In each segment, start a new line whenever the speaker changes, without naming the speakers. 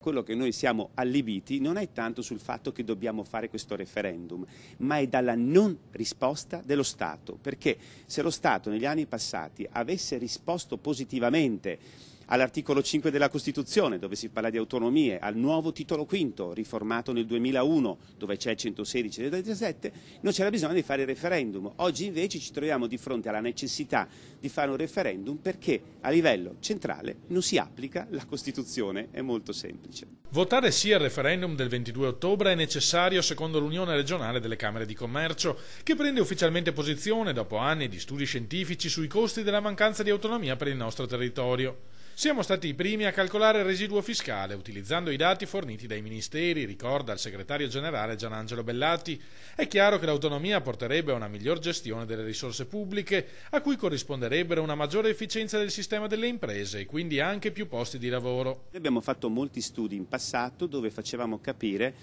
quello che noi siamo allibiti non è tanto sul fatto che dobbiamo fare questo referendum, ma è dalla non risposta dello Stato, perché se lo Stato negli anni passati avesse risposto positivamente all'articolo 5 della Costituzione, dove si parla di autonomie, al nuovo titolo quinto, riformato nel 2001, dove c'è il 116 del 17, non c'era bisogno di fare il referendum. Oggi invece ci troviamo di fronte alla necessità di fare un referendum perché a livello centrale non si applica la Costituzione, è molto semplice.
Votare sì al referendum del 22 ottobre è necessario secondo l'Unione regionale delle Camere di Commercio, che prende ufficialmente posizione dopo anni di studi scientifici sui costi della mancanza di autonomia per il nostro territorio. Siamo stati i primi a calcolare il residuo fiscale utilizzando i dati forniti dai ministeri, ricorda il segretario generale Gianangelo Bellati. È chiaro che l'autonomia porterebbe a una miglior gestione delle risorse pubbliche, a cui corrisponderebbero una maggiore efficienza del sistema delle imprese e quindi anche più posti di lavoro.
Abbiamo fatto molti studi in passato dove facevamo capire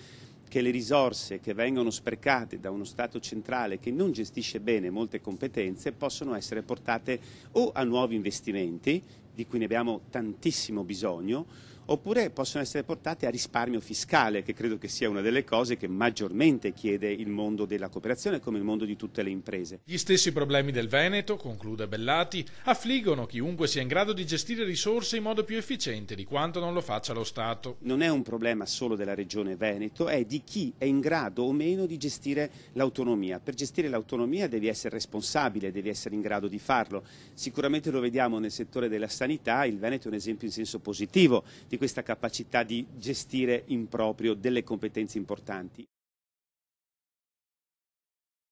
che le risorse che vengono sprecate da uno Stato centrale che non gestisce bene molte competenze possono essere portate o a nuovi investimenti, di cui ne abbiamo tantissimo bisogno, oppure possono essere portate a risparmio fiscale, che credo che sia una delle cose che maggiormente chiede il mondo della cooperazione come il mondo di tutte le imprese.
Gli stessi problemi del Veneto, conclude Bellati, affliggono chiunque sia in grado di gestire risorse in modo più efficiente di quanto non lo faccia lo Stato.
Non è un problema solo della Regione Veneto, è di chi è in grado o meno di gestire l'autonomia. Per gestire l'autonomia devi essere responsabile, devi essere in grado di farlo. Sicuramente lo vediamo nel settore della sanità, il Veneto è un esempio in senso positivo di questa capacità di gestire in proprio delle competenze importanti.